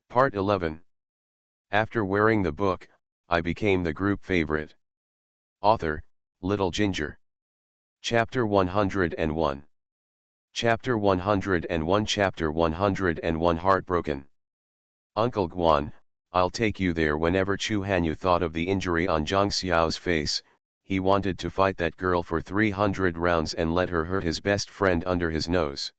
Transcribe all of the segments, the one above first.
Part 11. After wearing the book, I became the group favorite. Author, Little Ginger. Chapter 101. Chapter 101 Chapter 101 Heartbroken. Uncle Guan, I'll take you there. Whenever Chu Hanyu thought of the injury on Zhang Xiao's face, he wanted to fight that girl for 300 rounds and let her hurt his best friend under his nose.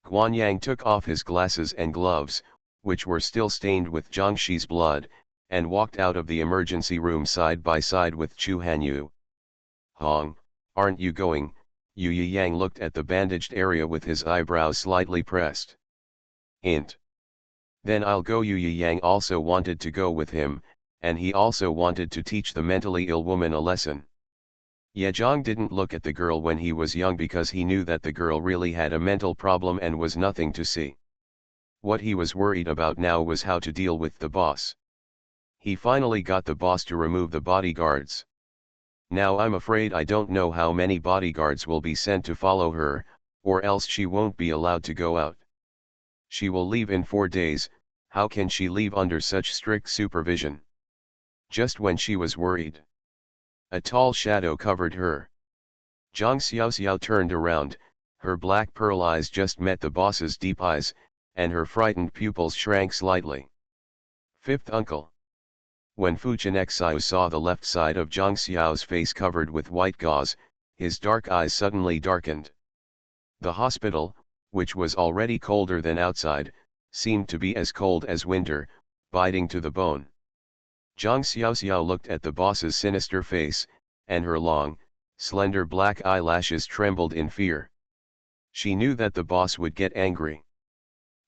Guan Yang took off his glasses and gloves, which were still stained with Zhang Xi's blood, and walked out of the emergency room side by side with Chu Hanyu. Hong, aren't you going? Yu Yang looked at the bandaged area with his eyebrows slightly pressed. Int. Then I'll go. Yu Yang also wanted to go with him, and he also wanted to teach the mentally ill woman a lesson. Ye Zhang didn't look at the girl when he was young because he knew that the girl really had a mental problem and was nothing to see. What he was worried about now was how to deal with the boss. He finally got the boss to remove the bodyguards. Now I'm afraid I don't know how many bodyguards will be sent to follow her, or else she won't be allowed to go out. She will leave in 4 days. How can she leave under such strict supervision? Just when she was worried, a tall shadow covered her. Zhang Xiao turned around, her black pearl eyes just met the boss's deep eyes, and her frightened pupils shrank slightly. Fifth uncle. When Fu Chenxiao saw the left side of Zhang Xiao's face covered with white gauze, his dark eyes suddenly darkened. The hospital, which was already colder than outside, seemed to be as cold as winter, biting to the bone. Zhang Xiao looked at the boss's sinister face, and her long, slender black eyelashes trembled in fear. She knew that the boss would get angry.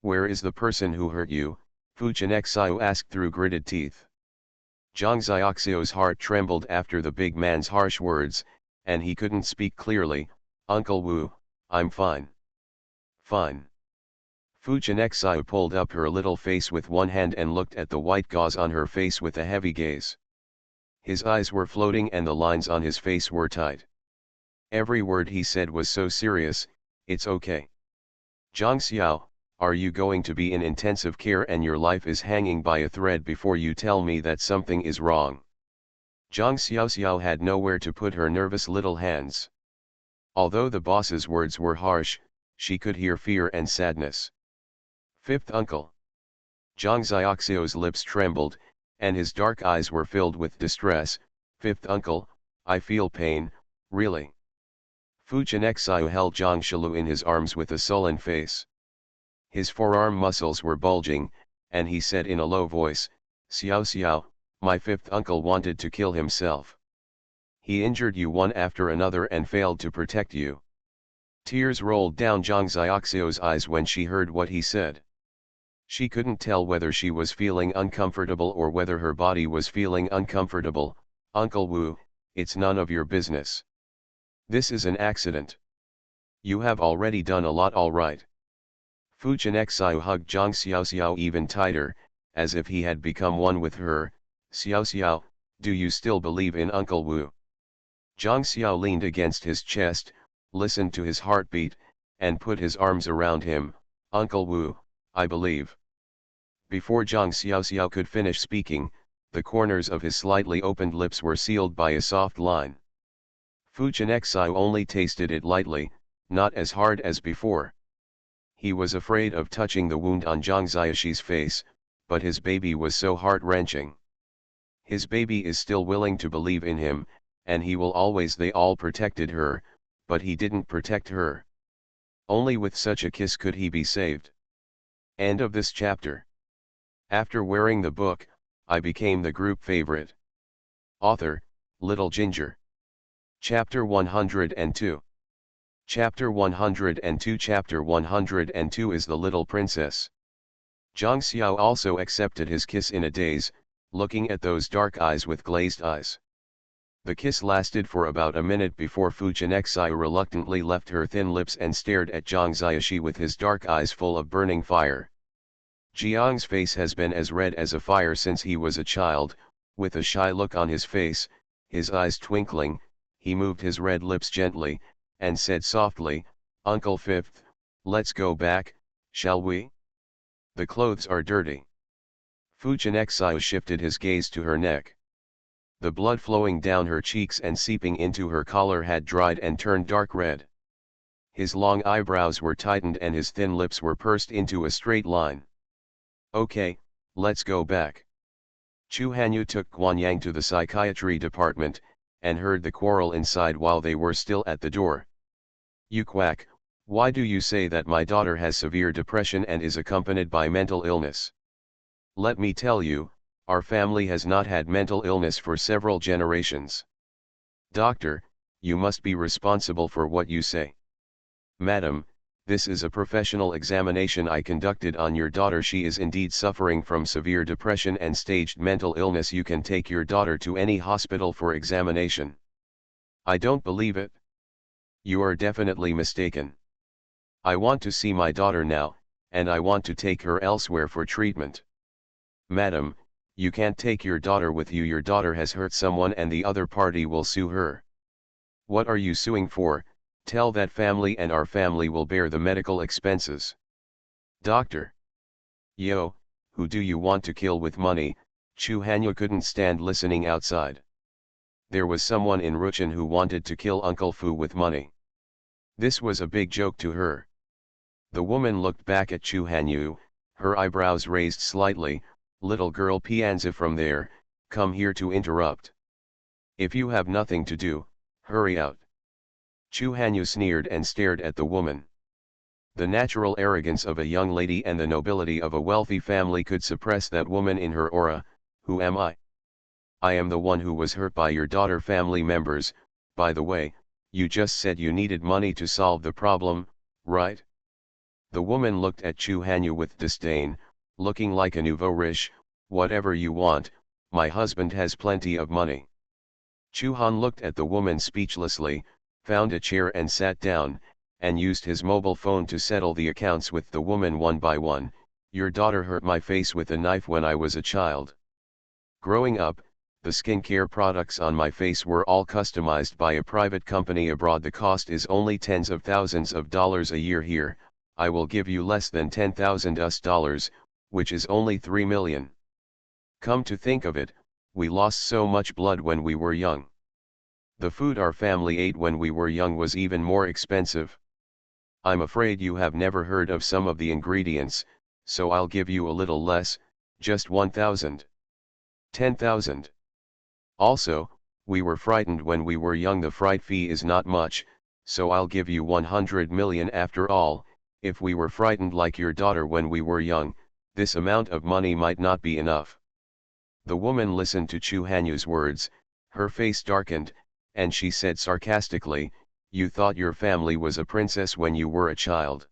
Where is the person who hurt you? Fu Chenxiao asked through gritted teeth. Zhang Xiao's heart trembled after the big man's harsh words, and he couldn't speak clearly. Uncle Wu, I'm fine. Fine. Fu Chenxiao pulled up her little face with one hand and looked at the white gauze on her face with a heavy gaze. His eyes were floating and the lines on his face were tight. Every word he said was so serious. It's okay. Zhang Xiao, are you going to be in intensive care and your life is hanging by a thread before you tell me that something is wrong? Zhang Xiao had nowhere to put her nervous little hands. Although the boss's words were harsh, she could hear fear and sadness. Fifth uncle. Zhang Xiao's lips trembled, and his dark eyes were filled with distress. Fifth uncle, I feel pain, really. Fu Chenxiao held Zhang Shilu in his arms with a sullen face. His forearm muscles were bulging, and he said in a low voice, Xiao, my fifth uncle wanted to kill himself. He injured you one after another and failed to protect you. Tears rolled down Zhang Xiao's eyes when she heard what he said. She couldn't tell whether she was feeling uncomfortable or whether her body was feeling uncomfortable. Uncle Wu, it's none of your business. This is an accident. You have already done a lot all right. Fu Chenxiao hugged Zhang Xiao even tighter, as if he had become one with her. Xiao, do you still believe in Uncle Wu? Zhang Xiao leaned against his chest, listened to his heartbeat, and put his arms around him. Uncle Wu, I believe. Before Zhang Xiao could finish speaking, the corners of his slightly opened lips were sealed by a soft line. Fu Chenxiao only tasted it lightly, not as hard as before. He was afraid of touching the wound on Zhang Xiao's face, but his baby was so heart-wrenching. His baby is still willing to believe in him, and he will always. They all protected her, but he didn't protect her. Only with such a kiss could he be saved. End of this chapter. After wearing the book, I became the group favorite. Author, Little Ginger. Chapter 102. Chapter 102 Chapter 102 is the Little Princess. Zhang Xiao also accepted his kiss in a daze, looking at those dark eyes with glazed eyes. The kiss lasted for about a minute before Fu Chenxiao reluctantly left her thin lips and stared at Zhang Xiaoshi with his dark eyes full of burning fire. Jiang's face has been as red as a fire since he was a child. With a shy look on his face, his eyes twinkling, he moved his red lips gently, and said softly, Uncle Fifth, let's go back, shall we? The clothes are dirty. Fujianexio shifted his gaze to her neck. The blood flowing down her cheeks and seeping into her collar had dried and turned dark red. His long eyebrows were tightened and his thin lips were pursed into a straight line. Okay, let's go back. Chu Hanyu took Guanyang to the psychiatry department, and heard the quarrel inside while they were still at the door. You quack, why do you say that my daughter has severe depression and is accompanied by mental illness? Let me tell you, our family has not had mental illness for several generations. Doctor, you must be responsible for what you say. Madam, this is a professional examination I conducted on your daughter. She is indeed suffering from severe depression and staged mental illness. You can take your daughter to any hospital for examination. I don't believe it. You are definitely mistaken. I want to see my daughter now, and I want to take her elsewhere for treatment. Madam, you can't take your daughter with you. Your daughter has hurt someone and the other party will sue her. What are you suing for? Tell that family and our family will bear the medical expenses. Doctor. Yo, who do you want to kill with money? Chu Hanyu couldn't stand listening outside. There was someone in Ruchin who wanted to kill Uncle Fu with money. This was a big joke to her. The woman looked back at Chu Hanyu, her eyebrows raised slightly. Little girl Pianzi from there, come here to interrupt. If you have nothing to do, hurry out. Chu Hanyu sneered and stared at the woman. The natural arrogance of a young lady and the nobility of a wealthy family could suppress that woman in her aura. Who am I? I am the one who was hurt by your daughter. Family members, by the way, you just said you needed money to solve the problem, right? The woman looked at Chu Hanyu with disdain, looking like a nouveau riche. Whatever you want, my husband has plenty of money. Chu Han looked at the woman speechlessly, found a chair and sat down, and used his mobile phone to settle the accounts with the woman one by one. Your daughter hurt my face with a knife when I was a child. Growing up, the skincare products on my face were all customized by a private company abroad. The cost is only tens of thousands of dollars a year. Here, I will give you less than $10,000, which is only 3 million. Come to think of it, we lost so much blood when we were young. The food our family ate when we were young was even more expensive. I'm afraid you have never heard of some of the ingredients, so I'll give you a little less, just 1,000. 10,000. Also, we were frightened when we were young. The fright fee is not much, so I'll give you 100 million. After all, if we were frightened like your daughter when we were young, this amount of money might not be enough. The woman listened to Chu Hanyu's words, her face darkened, and she said sarcastically, you thought your family was a princess when you were a child.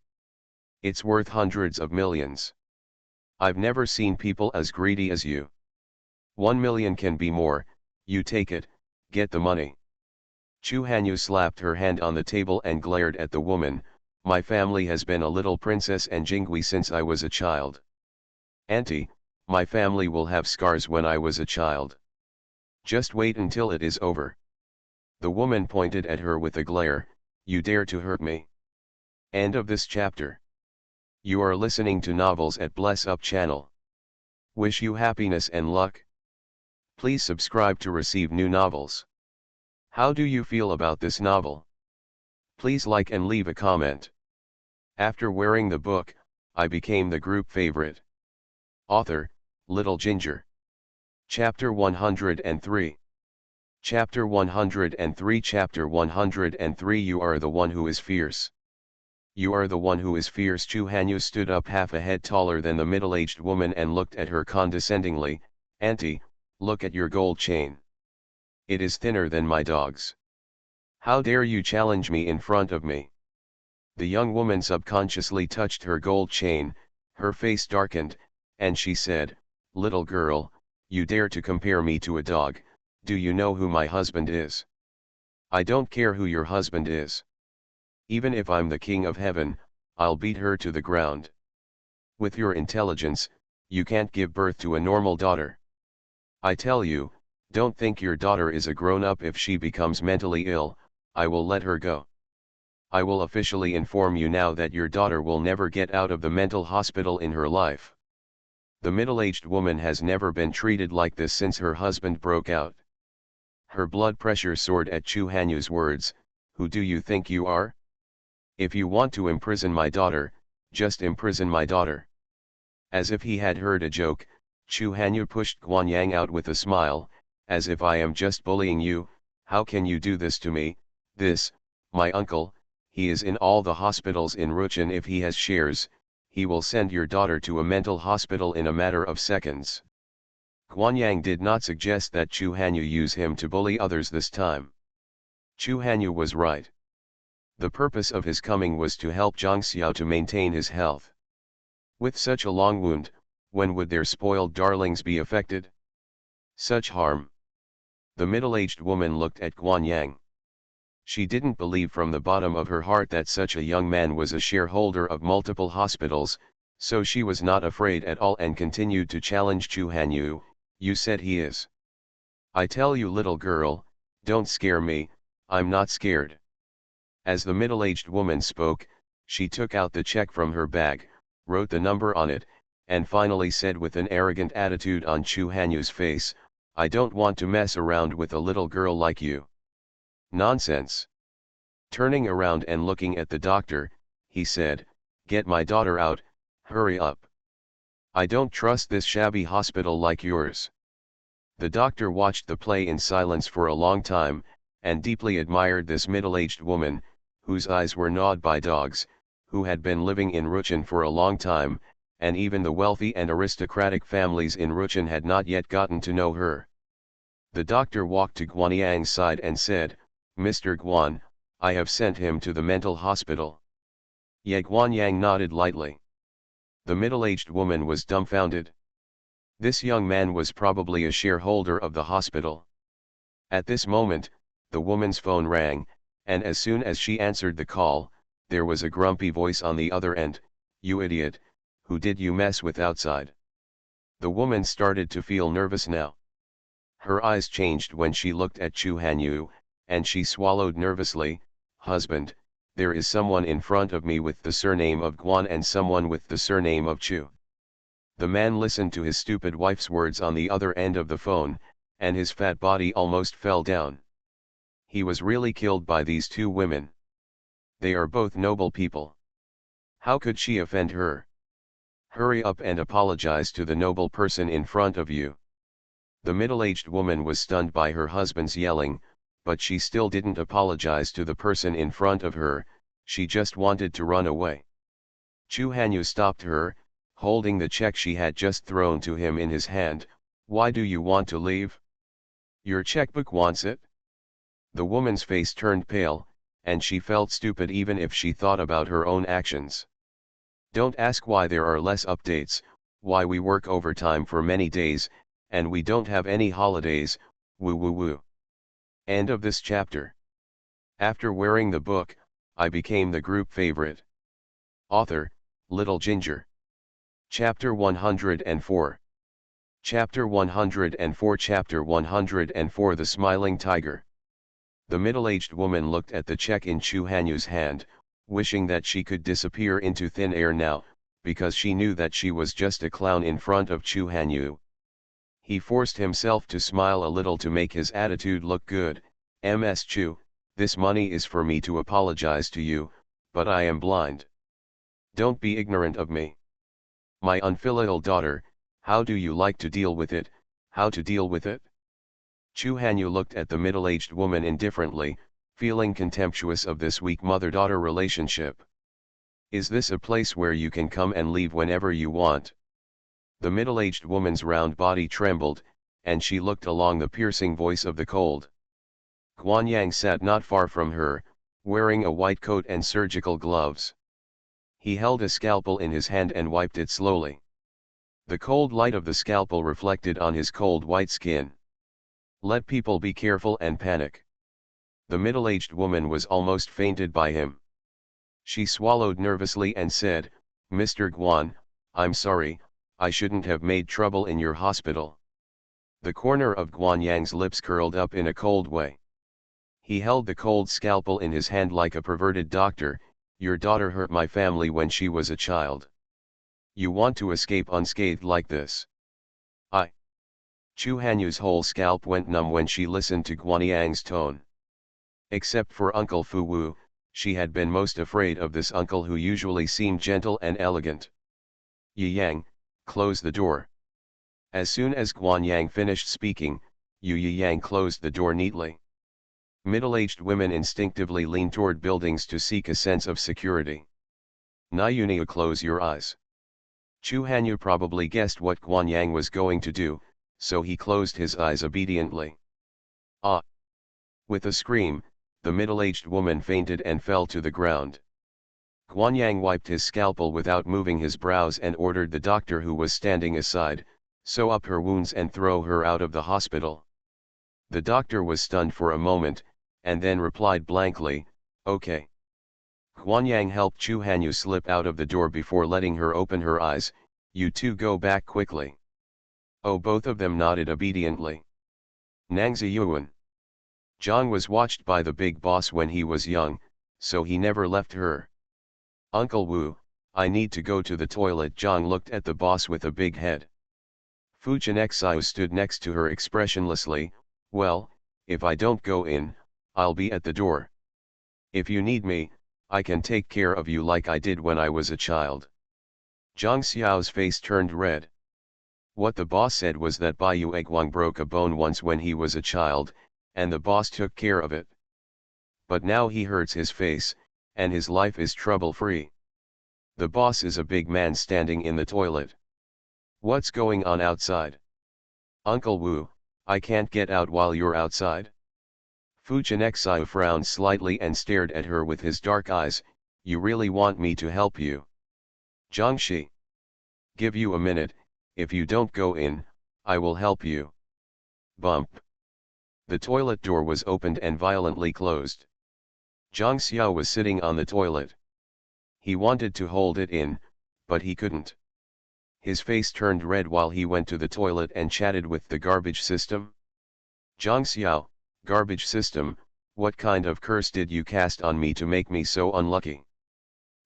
It's worth hundreds of millions. I've never seen people as greedy as you. 1 million can be more, you take it, get the money. Chu Hanyu slapped her hand on the table and glared at the woman. My family has been a little princess and jingui since I was a child. Auntie, my family will have scars when I was a child. Just wait until it is over. The woman pointed at her with a glare, you dare to hurt me. End of this chapter. You are listening to Novels at Bless Up channel. Wish you happiness and luck. Please subscribe to receive new novels. How do you feel about this novel? Please like and leave a comment. After wearing the book, I became the group favorite. Author, Little Ginger. Chapter 103. Chapter 103. Chapter 103. You are the one who is fierce. You are the one who is fierce. Chu Hanyu stood up half a head taller than the middle-aged woman and looked at her condescendingly. Auntie, look at your gold chain. It is thinner than my dog's. How dare you challenge me in front of me? The young woman subconsciously touched her gold chain, her face darkened, and she said, little girl, you dare to compare me to a dog. Do you know who my husband is? I don't care who your husband is. Even if I'm the king of heaven, I'll beat her to the ground. With your intelligence, you can't give birth to a normal daughter. I tell you, don't think your daughter is a grown-up. If she becomes mentally ill, I will let her go. I will officially inform you now that your daughter will never get out of the mental hospital in her life. The middle-aged woman has never been treated like this since her husband broke out. Her blood pressure soared at Chu Hanyu's words. Who do you think you are? If you want to imprison my daughter, just imprison my daughter. As if he had heard a joke, Chu Hanyu pushed Guan Yang out with a smile. As if I am just bullying you, how can you do this to me? This, my uncle, he is in all the hospitals in Ruchin. If he has shares, he will send your daughter to a mental hospital in a matter of seconds. Guan Yang did not suggest that Chu Hanyu use him to bully others this time. Chu Hanyu was right. The purpose of his coming was to help Zhang Xiao to maintain his health. With such a long wound, when would their spoiled darlings be affected? Such harm. The middle-aged woman looked at Guan Yang. She didn't believe from the bottom of her heart that such a young man was a shareholder of multiple hospitals, so she was not afraid at all and continued to challenge Chu Hanyu. You said he is. I tell you, little girl, don't scare me, I'm not scared. As the middle-aged woman spoke, she took out the check from her bag, wrote the number on it, and finally said with an arrogant attitude on Chu Hanyu's face, I don't want to mess around with a little girl like you. Nonsense. Turning around and looking at the doctor, he said, get my daughter out, hurry up. I don't trust this shabby hospital like yours. The doctor watched the play in silence for a long time, and deeply admired this middle-aged woman, whose eyes were gnawed by dogs, who had been living in Ruchin for a long time, and even the wealthy and aristocratic families in Ruchin had not yet gotten to know her. The doctor walked to Guan Yang's side and said, Mr. Guan, I have sent him to the mental hospital. Ye Guan Yang nodded lightly. The middle-aged woman was dumbfounded. This young man was probably a shareholder of the hospital. At this moment, the woman's phone rang, and as soon as she answered the call, there was a grumpy voice on the other end, you idiot, who did you mess with outside? The woman started to feel nervous now. Her eyes changed when she looked at Chu Hanyu, and she swallowed nervously, husband, there is someone in front of me with the surname of Guan and someone with the surname of Chu. The man listened to his stupid wife's words on the other end of the phone, and his fat body almost fell down. He was really killed by these two women. They are both noble people. How could she offend her? Hurry up and apologize to the noble person in front of you. The middle-aged woman was stunned by her husband's yelling, but she still didn't apologize to the person in front of her, she just wanted to run away. Chu Hanyu stopped her, holding the check she had just thrown to him in his hand. Why do you want to leave? Your checkbook wants it? The woman's face turned pale, and she felt stupid even if she thought about her own actions. Don't ask why there are less updates, why we work overtime for many days, and we don't have any holidays, woo woo woo. End of this chapter. After wearing the book, I became the group favorite. Author, Little Ginger. Chapter 104. Chapter 104. Chapter 104. The Smiling Tiger. The middle-aged woman looked at the check in Chu Hanyu's hand, wishing that she could disappear into thin air now, because she knew that she was just a clown in front of Chu Hanyu. He forced himself to smile a little to make his attitude look good. Ms. Chu, this money is for me to apologize to you, but I am blind. Don't be ignorant of me. My unfilial daughter, how do you like to deal with it, how to deal with it? Chu Hanyu looked at the middle-aged woman indifferently, feeling contemptuous of this weak mother-daughter relationship. Is this a place where you can come and leave whenever you want? The middle-aged woman's round body trembled, and she looked along the piercing voice of the cold. Guan Yang sat not far from her, wearing a white coat and surgical gloves. He held a scalpel in his hand and wiped it slowly. The cold light of the scalpel reflected on his cold white skin. Let people be careful and panic. The middle-aged woman was almost fainted by him. She swallowed nervously and said, Mr. Guan, I'm sorry, I shouldn't have made trouble in your hospital. The corner of Guan Yang's lips curled up in a cold way. He held the cold scalpel in his hand like a perverted doctor. Your daughter hurt my family when she was a child. You want to escape unscathed like this? I. Chu Hanyu's whole scalp went numb when she listened to Guanyang's tone. Except for Uncle Fu Wu, she had been most afraid of this uncle who usually seemed gentle and elegant. Yi Yang, close the door. As soon as Guanyang finished speaking, Yi Yang closed the door neatly. Middle-aged women instinctively lean toward buildings to seek a sense of security. Nayunia, close your eyes. Chu Hanyu probably guessed what Guanyang was going to do, so he closed his eyes obediently. Ah! With a scream, the middle-aged woman fainted and fell to the ground. Guanyang wiped his scalpel without moving his brows and ordered the doctor who was standing aside, sew up her wounds and throw her out of the hospital. The doctor was stunned for a moment, and then replied blankly, "Okay." Guanyang helped Chu Hanyu slip out of the door before letting her open her eyes. "You two go back quickly." Oh, both of them nodded obediently. Nangzi Yuan. Zhang was watched by the big boss when he was young, so he never left her. "Uncle Wu, I need to go to the toilet." Zhang looked at the boss with a big head. Fu Chenxiao stood next to her expressionlessly. "Well, if I don't go in, I'll be at the door. If you need me, I can take care of you like I did when I was a child." Zhang Xiao's face turned red. What the boss said was that Bai Yueguang broke a bone once when he was a child, and the boss took care of it. But now he hurts his face, and his life is trouble-free. The boss is a big man standing in the toilet. What's going on outside? "Uncle Wu, I can't get out while you're outside." Fu Chenxiao frowned slightly and stared at her with his dark eyes. "You really want me to help you?" "Jiangxi. Give you a minute, if you don't go in, I will help you." Bump. The toilet door was opened and violently closed. Zhang Xiao was sitting on the toilet. He wanted to hold it in, but he couldn't. His face turned red while he went to the toilet and chatted with the garbage system. "Zhang Xiao, garbage system, what kind of curse did you cast on me to make me so unlucky?"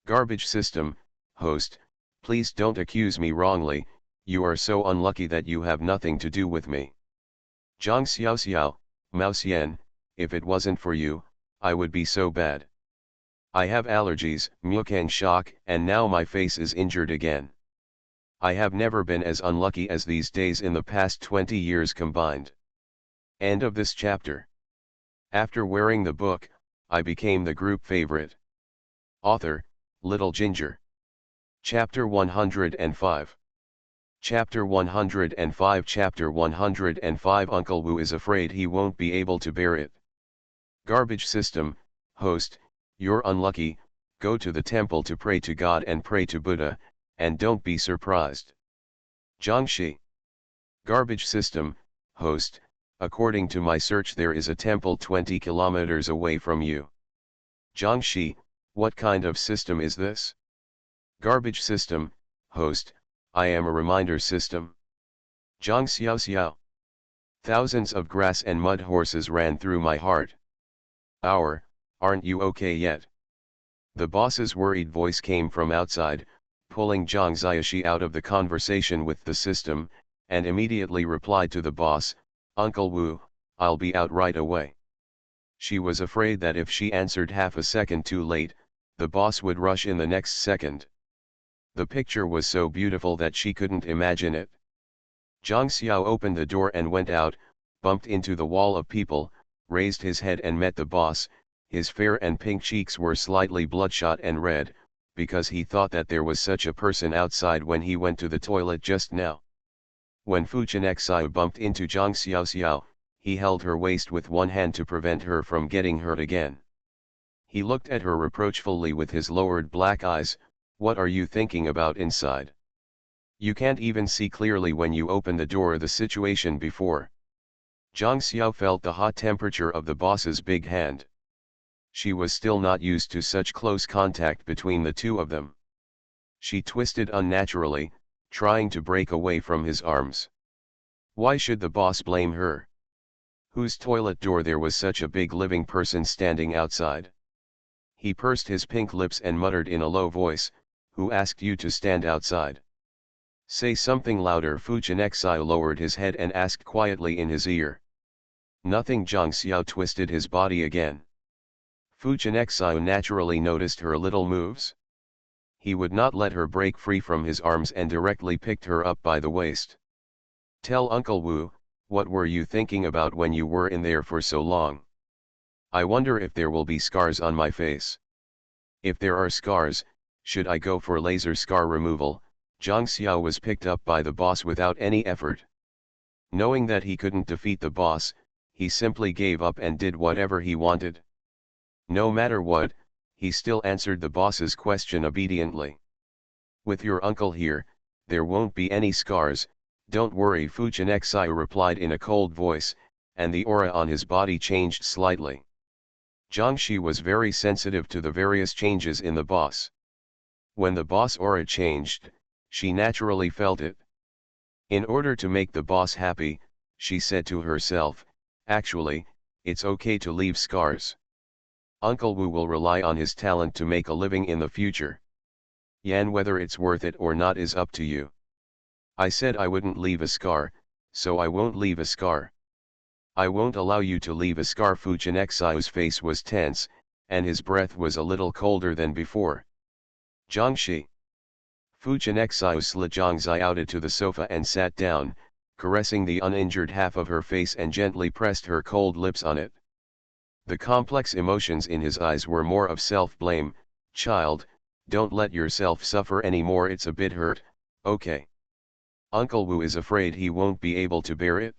"Garbage system, host, please don't accuse me wrongly, you are so unlucky that you have nothing to do with me." "Zhang Xiao, Mao Xian, if it wasn't for you, I would be so bad. I have allergies, Mukang shock, and now my face is injured again. I have never been as unlucky as these days in the past 20 years combined." End of this chapter. After wearing the book, I became the group favorite. Author, Little Ginger. Chapter 105. Chapter 105. Chapter 105. Uncle Wu is afraid he won't be able to bear it. Garbage system, host, you're unlucky, go to the temple to pray to God and pray to Buddha, and don't be surprised. Jiangxi. Garbage system, host, according to my search there is a temple 20 kilometers away from you. Jiangxi, what kind of system is this? Garbage system, host, I am a reminder system. Zhang Xiao. Thousands of grass and mud horses ran through my heart. Aren't you okay yet? The boss's worried voice came from outside, pulling Zhang Xiaoxi out of the conversation with the system, and immediately replied to the boss, "Uncle Wu, I'll be out right away." She was afraid that if she answered half a second too late, the boss would rush in the next second. The picture was so beautiful that she couldn't imagine it. Zhang Xiao opened the door and went out, bumped into the wall of people, raised his head and met the boss. His fair and pink cheeks were slightly bloodshot and red, because he thought that there was such a person outside when he went to the toilet just now. When Fu Chenxiao bumped into Zhang Xiao, he held her waist with one hand to prevent her from getting hurt again. He looked at her reproachfully with his lowered black eyes. "What are you thinking about inside? You can't even see clearly when you open the door." The situation before. Zhang Xiao felt the hot temperature of the boss's big hand. She was still not used to such close contact between the two of them. She twisted unnaturally, trying to break away from his arms. Why should the boss blame her? Whose toilet door there was such a big living person standing outside? He pursed his pink lips and muttered in a low voice, "Who asked you to stand outside?" Say something louder. Fu Chenexai lowered his head and asked quietly in his ear. Nothing. Zhang Xiao twisted his body again. Fu Chenexai naturally noticed her little moves. He would not let her break free from his arms and directly picked her up by the waist. Tell Uncle Wu, what were you thinking about when you were in there for so long? I wonder if there will be scars on my face. If there are scars, should I go for laser scar removal? Zhang Xiao was picked up by the boss without any effort. Knowing that he couldn't defeat the boss, he simply gave up and did whatever he wanted. No matter what, he still answered the boss's question obediently. With your uncle here, there won't be any scars, don't worry. Fu Chenexai replied in a cold voice, and the aura on his body changed slightly. Zhang Shi was very sensitive to the various changes in the boss. When the boss aura changed, she naturally felt it. In order to make the boss happy, she said to herself, actually, it's okay to leave scars. Uncle Wu will rely on his talent to make a living in the future. Yan, whether it's worth it or not is up to you. I said I wouldn't leave a scar, so I won't leave a scar. I won't allow you to leave a scar. Fu Chenexai's face was tense, and his breath was a little colder than before. Jiangxi. Fu Chenexai slid Zhang Zai out to the sofa and sat down, caressing the uninjured half of her face and gently pressed her cold lips on it. The complex emotions in his eyes were more of self-blame. Child, don't let yourself suffer anymore, it's a bit hurt, okay? Uncle Wu is afraid he won't be able to bear it.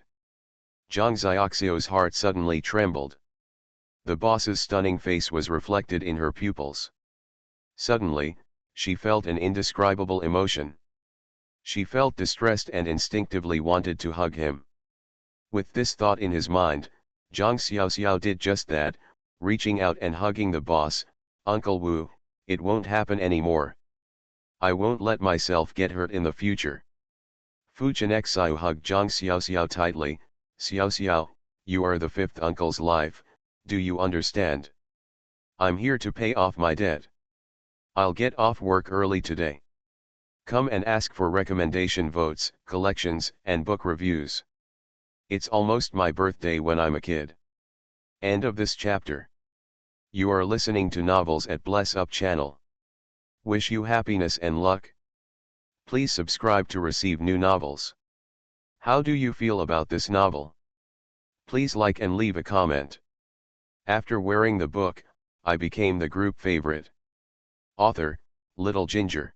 Zhang Xiaoxiu's heart suddenly trembled. The boss's stunning face was reflected in her pupils. Suddenly, she felt an indescribable emotion. She felt distressed and instinctively wanted to hug him. With this thought in his mind, Zhang Xiaoxiao did just that, reaching out and hugging the boss. Uncle Wu, it won't happen anymore. I won't let myself get hurt in the future. Fu Chenexai hugged Zhang Xiaoxiao tightly. Xiaoxiao, you are the fifth uncle's life, do you understand? I'm here to pay off my debt. I'll get off work early today. Come and ask for recommendation votes, collections, and book reviews. It's almost my birthday when I'm a kid. End of this chapter. You are listening to Novels at Bless Up channel. Wish you happiness and luck. Please subscribe to receive new novels. How do you feel about this novel? Please like and leave a comment. After wearing the book, I became the group favorite. Author, Little Ginger.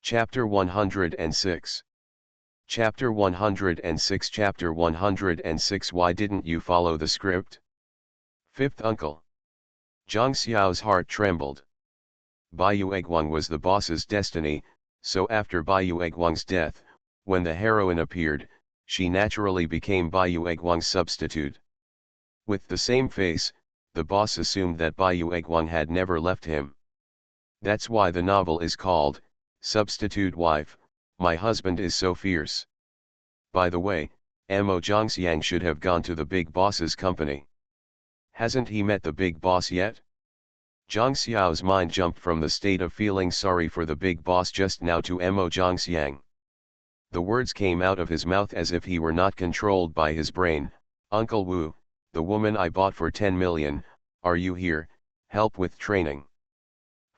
Chapter 106. Chapter 106. Chapter 106. Why didn't you follow the script? Fifth uncle. Zhang Xiao's heart trembled. Bai Yueguang was the boss's destiny, so after Bai Yueguang's death, when the heroine appeared, she naturally became Bai Yueguang's substitute. With the same face, the boss assumed that Bai Yueguang had never left him. That's why the novel is called, Substitute Wife, My Husband is So Fierce. By the way, Mo Zhangxiang should have gone to the big boss's company. Hasn't he met the big boss yet? Zhang Xiao's mind jumped from the state of feeling sorry for the big boss just now to Mo Zhangxiang. The words came out of his mouth as if he were not controlled by his brain. Uncle Wu, the woman I bought for 10 million, are you here? Help with training.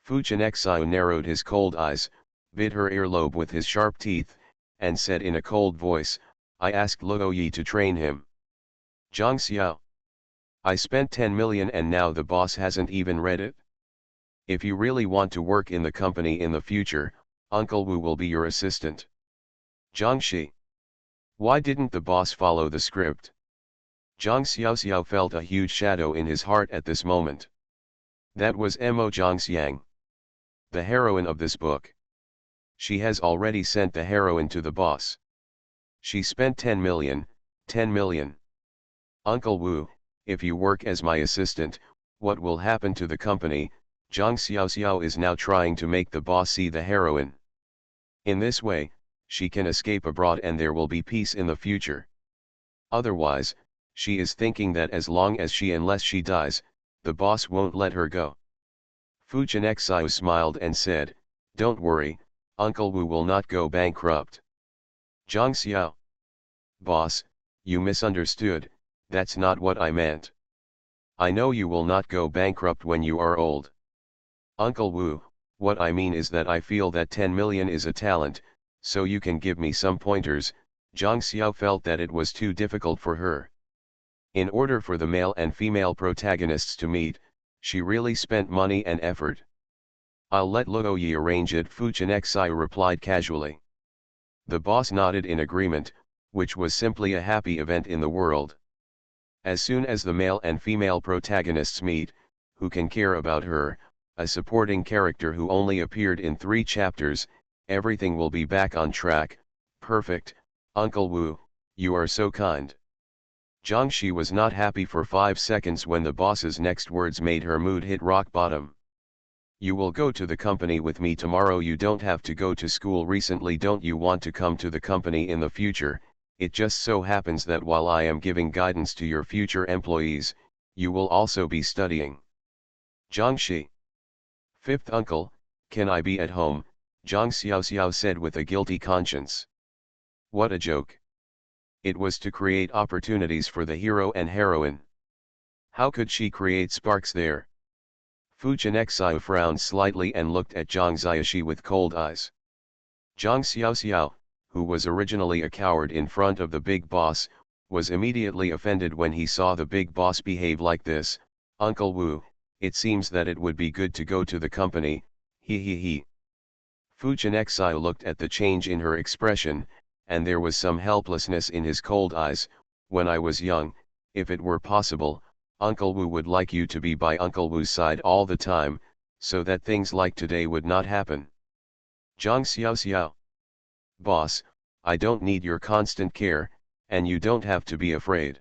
Fu Chenexai narrowed his cold eyes, bit her earlobe with his sharp teeth, and said in a cold voice, I asked Luo Yi to train him. Zhang Xiao. I spent 10 million and now the boss hasn't even read it? If you really want to work in the company in the future, Uncle Wu will be your assistant. Jiangxi. Why didn't the boss follow the script? Zhang Xiaoxiao felt a huge shadow in his heart at this moment. That was Mo Zhangxiang, the heroine of this book. She has already sent the heroine to the boss. She spent 10 million, 10 million. Uncle Wu, if you work as my assistant, what will happen to the company? Zhang Xiaoxiao is now trying to make the boss see the heroine. In this way, she can escape abroad and there will be peace in the future. Otherwise, she is thinking that as long as unless she dies, the boss won't let her go. Fu Chenexai smiled and said, don't worry, Uncle Wu will not go bankrupt. Zhang Xiao. Boss, you misunderstood, that's not what I meant. I know you will not go bankrupt when you are old. Uncle Wu, what I mean is that I feel that 10 million is a talent, so you can give me some pointers. Zhang Xiao felt that it was too difficult for her. In order for the male and female protagonists to meet, she really spent money and effort. I'll let Luo Yi arrange it, Fu Chenxai replied casually. The boss nodded in agreement, which was simply a happy event in the world. As soon as the male and female protagonists meet, who can care about her, a supporting character who only appeared in 3 chapters, everything will be back on track. Perfect, Uncle Wu, you are so kind. Zhang Shi was not happy for 5 seconds when the boss's next words made her mood hit rock bottom. You will go to the company with me tomorrow. You don't have to go to school recently. Don't you want to come to the company in the future? It just so happens that while I am giving guidance to your future employees, you will also be studying. Zhang Shi. Fifth uncle, can I be at home? Zhang Xiao said with a guilty conscience. What a joke. It was to create opportunities for the hero and heroine. How could she create sparks there? Fu Chenxai frowned slightly and looked at Zhang Xiaoxi with cold eyes. Zhang Xiaoxiao, who was originally a coward in front of the big boss, was immediately offended when he saw the big boss behave like this. Uncle Wu, it seems that it would be good to go to the company, he. Fu Chenxai looked at the change in her expression, and there was some helplessness in his cold eyes. When I was young, if it were possible, Uncle Wu would like you to be by Uncle Wu's side all the time, so that things like today would not happen. Zhang Xiao. Boss, I don't need your constant care, and you don't have to be afraid.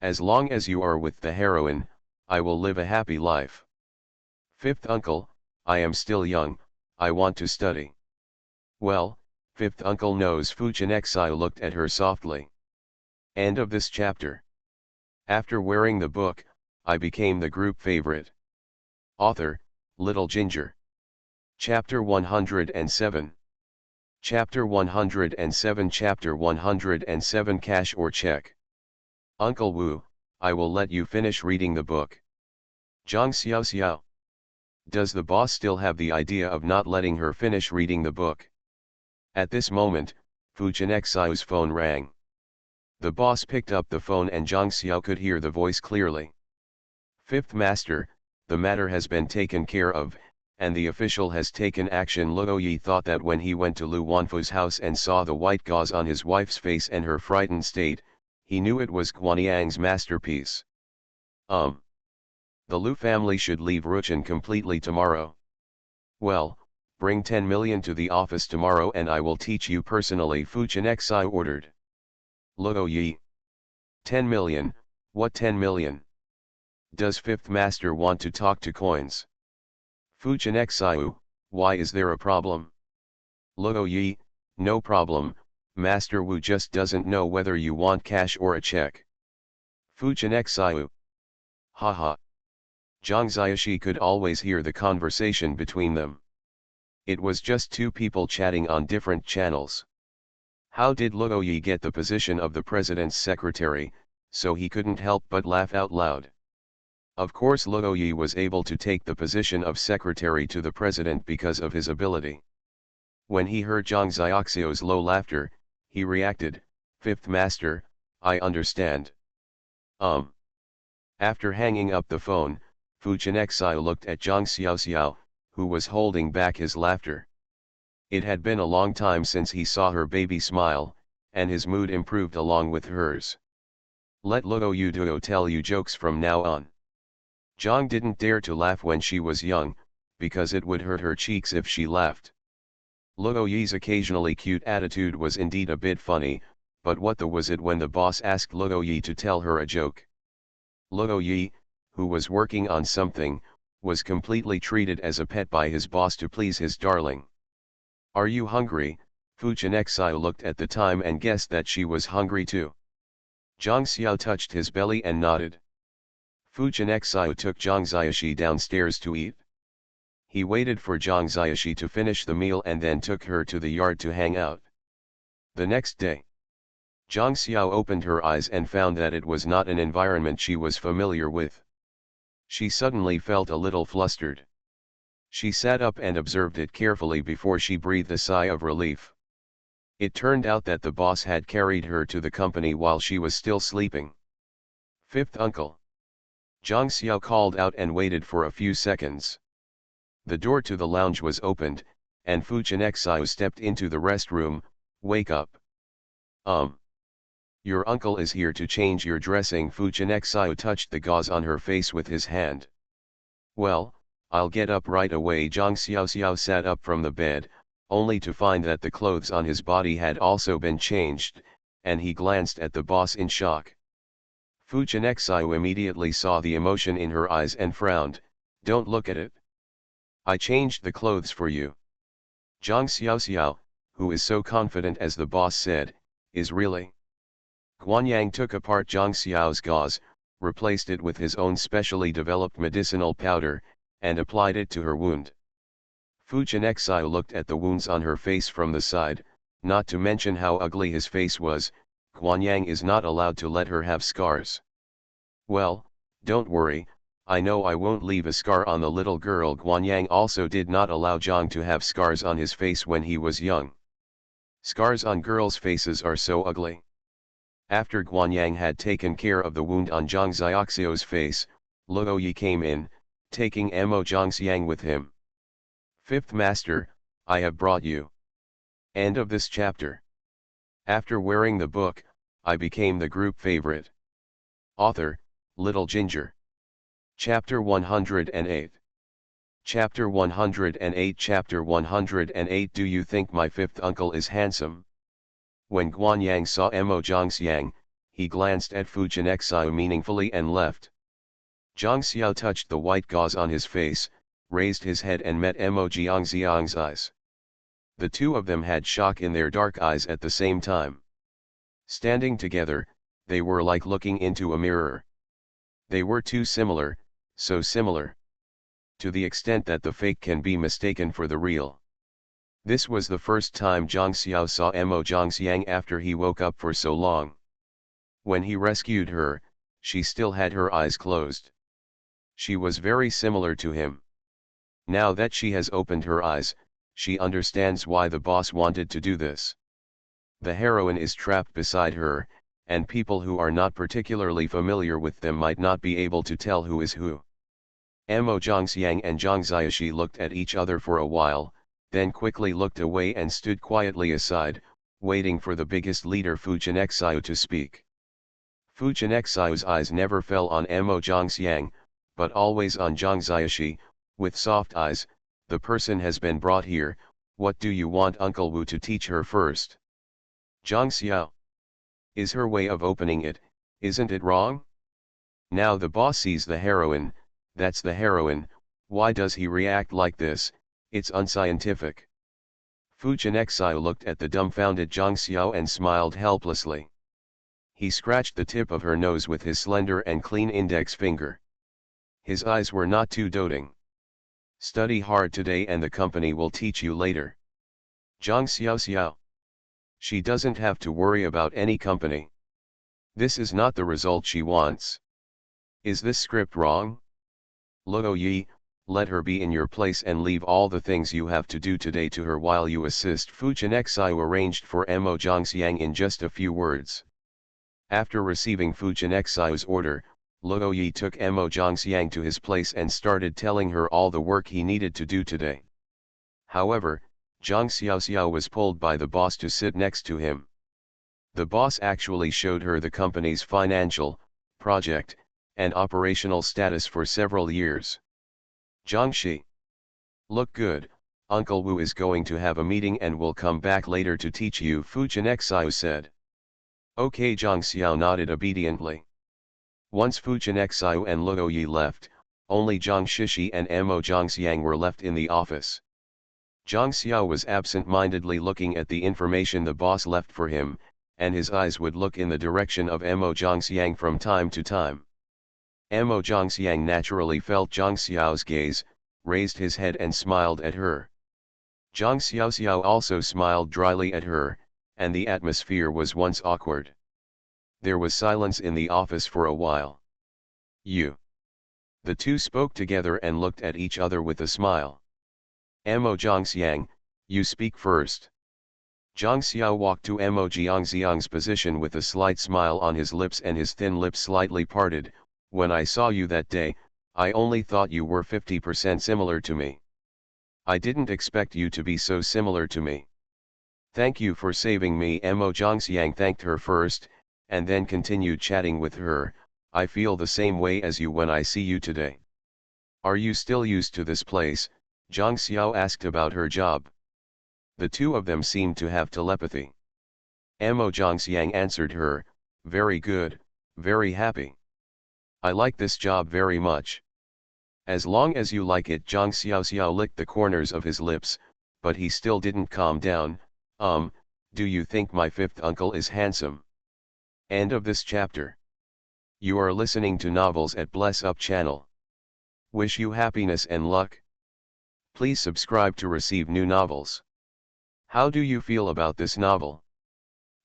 As long as you are with the heroine, I will live a happy life. Fifth uncle, I am still young, I want to study. Well, fifth uncle knows. Fu Chenxai looked at her softly. End of this chapter. After wearing the book, I became the group favorite. Author, Little Ginger. Chapter 107. Chapter 107. Chapter 107. Cash or check. Uncle Wu, I will let you finish reading the book. Zhang Xiao. Does the boss still have the idea of not letting her finish reading the book? At this moment, Fu Chenxai's phone rang. The boss picked up the phone and Zhang Xiao could hear the voice clearly. Fifth Master, the matter has been taken care of, and the official has taken action. Luo Yi thought that when he went to Lu Wanfu's house and saw the white gauze on his wife's face and her frightened state, he knew it was Guanyang's masterpiece. The Lu family should leave Ruchin completely tomorrow. Well, bring 10 million to the office tomorrow and I will teach you personally, Fu Chenxai ordered. Luo Yi. 10 million, what 10 million? Does Fifth Master want to talk to coins? Fu Chenxai, why is there a problem? Luo Yi, no problem, Master Wu just doesn't know whether you want cash or a check. Fu Chenxai. Haha. Zhang Xiaoxi could always hear the conversation between them. It was just 2 people chatting on different channels. How did Luo Yi get the position of the president's secretary? So he couldn't help but laugh out loud. Of course Luo Yi was able to take the position of secretary to the president because of his ability. When he heard Zhang Xiaoxia's low laughter, he reacted, Fifth Master, I understand. After hanging up the phone, Fu Chenxai looked at Zhang Xiaoxiao, who was holding back his laughter. It had been a long time since he saw her baby smile, and his mood improved along with hers. Let Luo Yuduo tell you jokes from now on. Zhang didn't dare to laugh when she was young, because it would hurt her cheeks if she laughed. Luo Yi's occasionally cute attitude was indeed a bit funny, but what the was it when the boss asked Luo Yi to tell her a joke? Luo Yi, who was working on something, was completely treated as a pet by his boss to please his darling. Are you hungry? Fu Chenxai looked at the time and guessed that she was hungry too. Zhang Xiao touched his belly and nodded. Fu Chenxai took Zhang Xiaoxi downstairs to eat. He waited for Zhang Xiaoxi to finish the meal and then took her to the yard to hang out. The next day, Zhang Xiao opened her eyes and found that it was not an environment she was familiar with. She suddenly felt a little flustered. She sat up and observed it carefully before she breathed a sigh of relief. It turned out that the boss had carried her to the company while she was still sleeping. Fifth uncle. Zhang Xiao called out and waited for a few seconds. The door to the lounge was opened, and Fu Chenxiao stepped into the restroom. Wake up. Your uncle is here to change your dressing. Fu Chenxiao touched the gauze on her face with his hand. Well, I'll get up right away. Zhang Xiao sat up from the bed, only to find that the clothes on his body had also been changed, and he glanced at the boss in shock. Fu Chenxiao immediately saw the emotion in her eyes and frowned. Don't look at it. I changed the clothes for you. Zhang Xiao, who is so confident as the boss said, is really. Guanyang took apart Zhang Xiao's gauze, replaced it with his own specially developed medicinal powder, and applied it to her wound. Fu Chenxiao looked at the wounds on her face from the side, not to mention how ugly his face was. Guanyang is not allowed to let her have scars. Well, don't worry, I know I won't leave a scar on the little girl. Guanyang also did not allow Zhang to have scars on his face when he was young. Scars on girls' faces are so ugly. After Guanyang had taken care of the wound on Zhang Xiaoxiu's face, Luo Yi came in, taking Mo Zhangxiang with him. Fifth Master, I have brought you. End of this chapter. After wearing the book, I became the group favorite. Author, Little Ginger. Chapter 108. Chapter 108. Chapter 108. Do you think my fifth uncle is handsome? When Guanyang saw Mo Zhangxiang, he glanced at Fu Chenxiao meaningfully and left. Zhang Xiao touched the white gauze on his face, raised his head and met Mo Zhangxiang's eyes. The two of them had shock in their dark eyes at the same time. Standing together, they were like looking into a mirror. They were too similar, so similar. To the extent that the fake can be mistaken for the real. This was the first time Zhang Xiao saw Mo Zhangxiang after he woke up for so long. When he rescued her, she still had her eyes closed. She was very similar to him. Now that she has opened her eyes, she understands why the boss wanted to do this. The heroine is trapped beside her, and people who are not particularly familiar with them might not be able to tell who is who. Mo Zhangxiang and Zhang Xiaoxi looked at each other for a while, then quickly looked away and stood quietly aside, waiting for the biggest leader Fu Chenxiao to speak. Fu Chenxiao's eyes never fell on Mo Zhangxiang, but always on Zhang Xiaoxi, with soft eyes. The person has been brought here. What do you want Uncle Wu to teach her first? Zhang Xiao. Is her way of opening it, isn't it wrong? Now the boss sees the heroine, that's the heroine. Why does he react like this? It's unscientific. Fu Chenxiao looked at the dumbfounded Zhang Xiao and smiled helplessly. He scratched the tip of her nose with his slender and clean index finger. His eyes were not too doting. Study hard today and the company will teach you later. Zhang Xiao. She doesn't have to worry about any company. This is not the result she wants. Is this script wrong? Luo Yi, let her be in your place and leave all the things you have to do today to her while you assist. Fu Chenxiao arranged for Mo Zhangxiang in just a few words. After receiving Fu Chenxiao's order, Luo Yi took Mo Zhangxiang to his place and started telling her all the work he needed to do today. However, Zhang Xiaoxiao was pulled by the boss to sit next to him. The boss actually showed her the company's financial, project, and operational status for several years. Zhangxi. Look good, Uncle Wu is going to have a meeting and will come back later to teach you, Fu Chenxiao said. Okay, Zhang Xiao nodded obediently. Once Fu Chenxiao and Luo Yi left, only Zhang Shishi and Mo Zhangxiang were left in the office. Zhang Xiao was absent-mindedly looking at the information the boss left for him, and his eyes would look in the direction of Mo Zhangxiang from time to time. Mo Zhangxiang naturally felt Zhang Xiao's gaze, raised his head and smiled at her. Zhang Xiaoxiao also smiled dryly at her, and the atmosphere was once awkward. There was silence in the office for a while. You. The two spoke together and looked at each other with a smile. Mo Zhangxiang, you speak first. Zhang Xiao walked to Mo Jiangxiang's position with a slight smile on his lips and his thin lips slightly parted. When I saw you that day, I only thought you were 50% similar to me. I didn't expect you to be so similar to me. Thank you for saving me. Mo Zhangxiang thanked her first, and then continued chatting with her. I feel the same way as you when I see you today. Are you still used to this place? Zhang Xiao asked about her job. The two of them seemed to have telepathy. Mo Zhangxiang answered her, very good, very happy. I like this job very much. As long as you like it. Zhang Xiao licked the corners of his lips, but he still didn't calm down. Do you think my fifth uncle is handsome? End of this chapter. You are listening to Novels at Bless Up channel. Wish you happiness and luck. Please subscribe to receive new novels. How do you feel about this novel?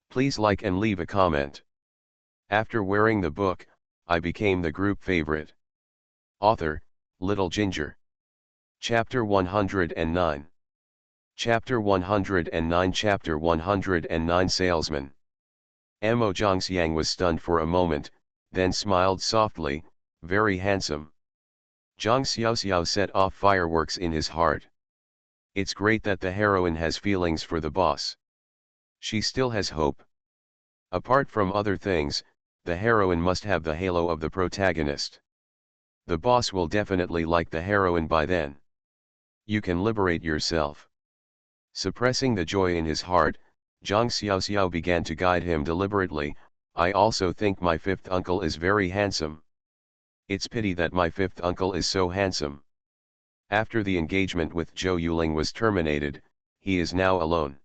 Please like and leave a comment. After wearing the book, I became the group favorite. Author, Little Ginger. Chapter 109. Chapter 109. Chapter 109. Salesman. Mo Zhangxiang was stunned for a moment, then smiled softly, very handsome. Zhang Xiao set off fireworks in his heart. It's great that the heroine has feelings for the boss. She still has hope. Apart from other things, the heroine must have the halo of the protagonist. The boss will definitely like the heroine by then. You can liberate yourself. Suppressing the joy in his heart, Zhang Xiao began to guide him deliberately. I also think my fifth uncle is very handsome. It's pity that my fifth uncle is so handsome. After the engagement with Zhou Yuling was terminated, he is now alone.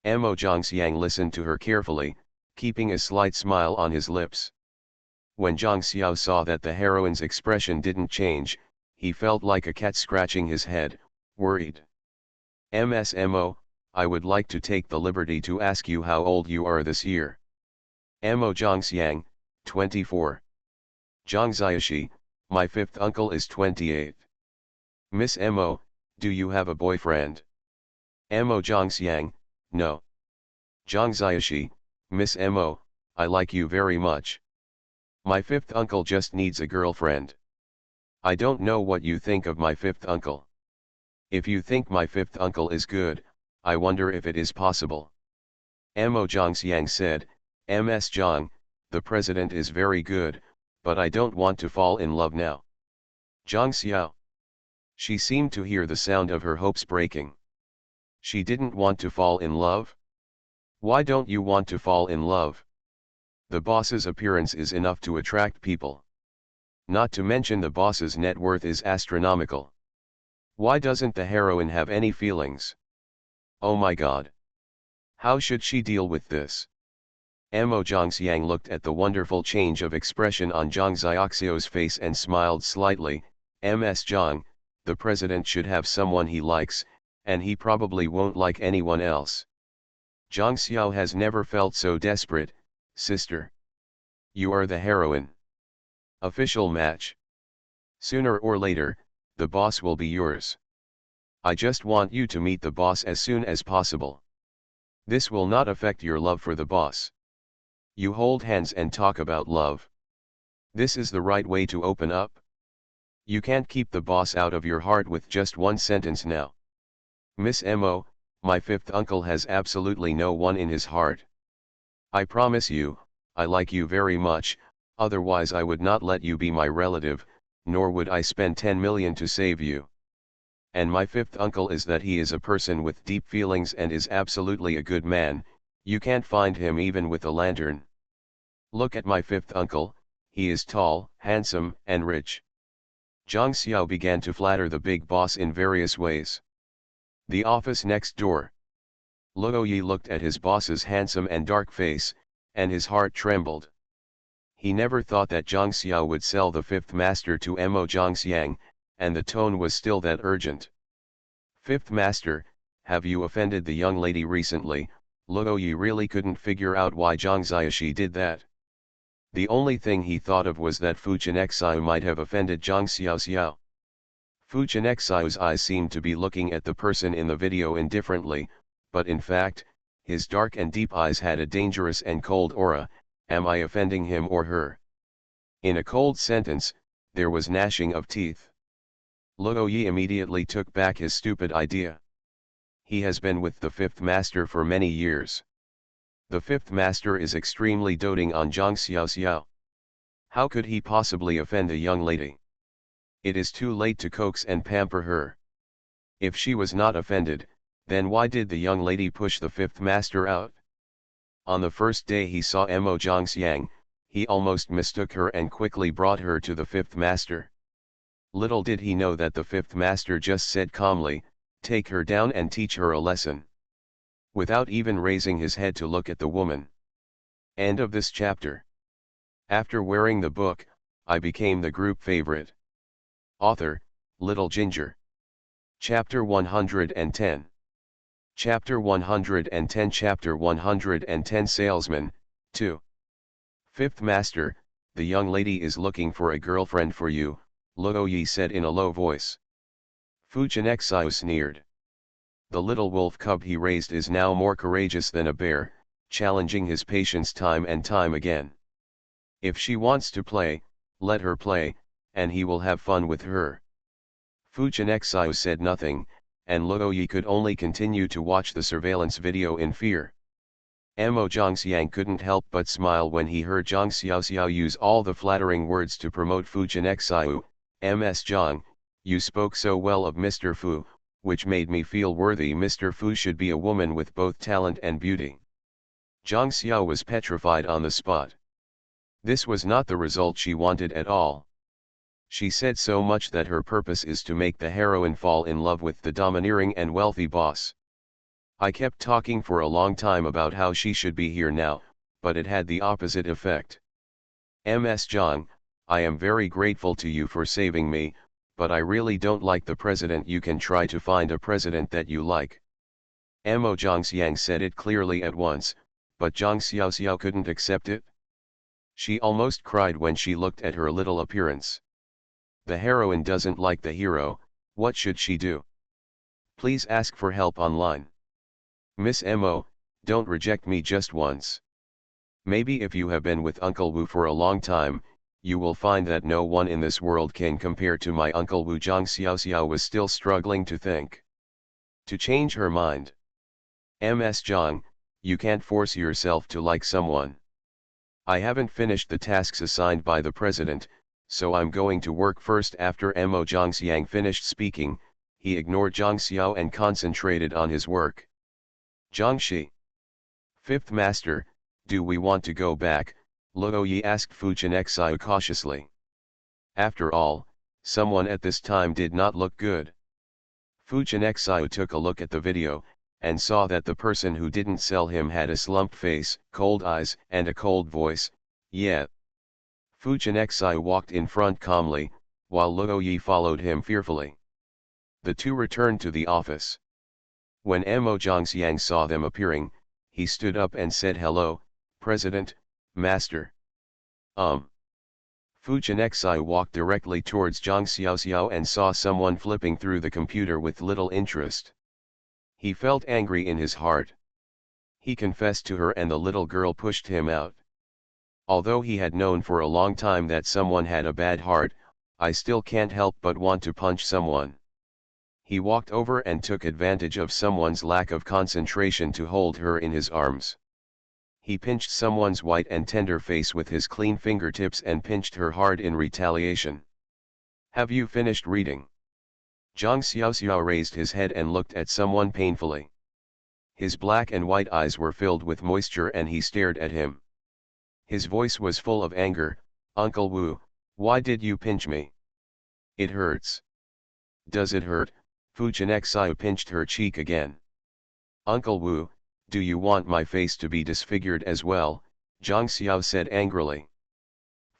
Mo Zhangxiang listened to her carefully, keeping a slight smile on his lips. When Zhang Xiao saw that the heroine's expression didn't change, he felt like a cat scratching his head, worried. MSMO, I would like to take the liberty to ask you how old you are this year. Mo Zhangxiang, 24. Zhang Ziaxi, my fifth uncle is 28. Miss Mo, do you have a boyfriend? Mo Zhangxiang, no. Zhang Ziaxi, Miss Mo, I like you very much. My fifth uncle just needs a girlfriend. I don't know what you think of my fifth uncle. If you think my fifth uncle is good, I wonder if it is possible. Mo Zhangxiang said, Ms. Zhang, the president is very good, but I don't want to fall in love now. Zhang Xiao. She seemed to hear the sound of her hopes breaking. She didn't want to fall in love? Why don't you want to fall in love? The boss's appearance is enough to attract people. Not to mention the boss's net worth is astronomical. Why doesn't the heroine have any feelings? Oh my god. How should she deal with this? Mo Zhangxiang looked at the wonderful change of expression on Zhang Ziaxio's face and smiled slightly. Ms. Zhang, the president should have someone he likes, and he probably won't like anyone else. Zhang Xiao has never felt so desperate, sister. You are the heroine. Official match. Sooner or later, the boss will be yours. I just want you to meet the boss as soon as possible. This will not affect your love for the boss. You hold hands and talk about love. This is the right way to open up. You can't keep the boss out of your heart with just one sentence now. Miss Mo, my fifth uncle has absolutely no one in his heart. I promise you, I like you very much, otherwise I would not let you be my relative, nor would I spend 10 million to save you. And my fifth uncle is that he is a person with deep feelings and is absolutely a good man. You can't find him even with a lantern. Look at my fifth uncle, he is tall, handsome, and rich. Zhang Xiao began to flatter the big boss in various ways. The office next door. Luo Yi looked at his boss's handsome and dark face, and his heart trembled. He never thought that Zhang Xiao would sell the fifth master to Mo Zhangxiang, and the tone was still that urgent. Fifth master, have you offended the young lady recently? Luo Yi really couldn't figure out why Zhang Xiaoxi did that. The only thing he thought of was that Fu Chenxiao might have offended Zhang Xiaoxiao. Fu Chenxiao's eyes seemed to be looking at the person in the video indifferently, but in fact, his dark and deep eyes had a dangerous and cold aura. Am I offending him or her? In a cold sentence, there was gnashing of teeth. Luo Yi immediately took back his stupid idea. He has been with the fifth master for many years. The fifth master is extremely doting on Zhang Xiaoxiao. How could he possibly offend a young lady? It is too late to coax and pamper her. If she was not offended, then why did the young lady push the fifth master out? On the first day he saw Mo Zhangxiang, he almost mistook her and quickly brought her to the fifth master. Little did he know that the fifth master just said calmly, "Take her down and teach her a lesson," without even raising his head to look at the woman. End of this chapter. After wearing the book, I became the group favorite. Author, Little Ginger. Chapter 110. Chapter 110 Chapter 110 Salesman, 2. Fifth Master, the young lady is looking for a girlfriend for you, Luo Yi said in a low voice. Fu Chenxiao sneered. The little wolf cub he raised is now more courageous than a bear, challenging his patience time and time again. If she wants to play, let her play, and he will have fun with her. Fu Chenxiao said nothing, and Luo Yi could only continue to watch the surveillance video in fear. Mo Zhangxiang couldn't help but smile when he heard Zhang Xiaoxiao use all the flattering words to promote Fu Chenxiao. Ms. Zhang, you spoke so well of Mr. Fu, which made me feel worthy. Mr. Fu should be a woman with both talent and beauty. Zhang Xiao was petrified on the spot. This was not the result she wanted at all. She said so much that her purpose is to make the heroine fall in love with the domineering and wealthy boss. I kept talking for a long time about how she should be here now, but it had the opposite effect. Ms. Zhang, I am very grateful to you for saving me, but I really don't like the president. You can try to find a president that you like. Mo Zhangxiang said it clearly at once, but Zhang Xiaoxiao couldn't accept it. She almost cried when she looked at her little appearance. The heroine doesn't like the hero, what should she do? Please ask for help online. Miss Mo, don't reject me just once. Maybe if you have been with Uncle Wu for a long time, you will find that no one in this world can compare to my Uncle Wu. Zhang Xiaoxiao was still struggling to think. To change her mind. Ms. Zhang, you can't force yourself to like someone. I haven't finished the tasks assigned by the president, so I'm going to work first. After Mo Zhangxiang finished speaking, he ignored Zhang Xiao and concentrated on his work. Zhangxi. Fifth Master, do we want to go back? Luo Yi asked Fu Chenxiao cautiously. After all, someone at this time did not look good. Fu Chenxiao took a look at the video, and saw that the person who didn't sell him had a slumped face, cold eyes, and a cold voice. Yeah. Fu Chenxiao walked in front calmly, while Luo Yi followed him fearfully. The two returned to the office. When Mo Zhangxiang saw them appearing, he stood up and said, "Hello, President, Master." Fu Chenxiao walked directly towards Zhang Xiaoxiao and saw someone flipping through the computer with little interest. He felt angry in his heart. He confessed to her and the little girl pushed him out. Although he had known for a long time that someone had a bad heart, I still can't help but want to punch someone. He walked over and took advantage of someone's lack of concentration to hold her in his arms. He pinched someone's white and tender face with his clean fingertips and pinched her hard in retaliation. Have you finished reading? Zhang Xiaoxiao raised his head and looked at someone painfully. His black and white eyes were filled with moisture and he stared at him. His voice was full of anger. Uncle Wu, why did you pinch me? It hurts. Does it hurt? Fu Chenxiao pinched her cheek again. Uncle Wu, do you want my face to be disfigured as well? Zhang Xiao said angrily.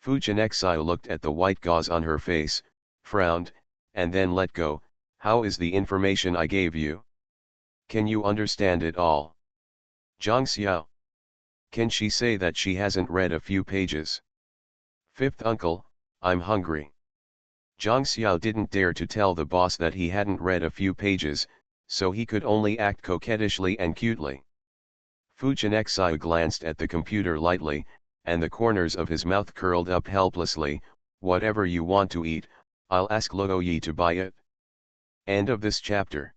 Fu Chenxiao looked at the white gauze on her face, frowned, and then let go. How is the information I gave you? Can you understand it all? Zhang Xiao. Can she say that she hasn't read a few pages? Fifth uncle, I'm hungry. Zhang Xiao didn't dare to tell the boss that he hadn't read a few pages, so he could only act coquettishly and cutely. Fu Chenxiao glanced at the computer lightly, and the corners of his mouth curled up helplessly. Whatever you want to eat, I'll ask Luo Yi to buy it. End of this chapter.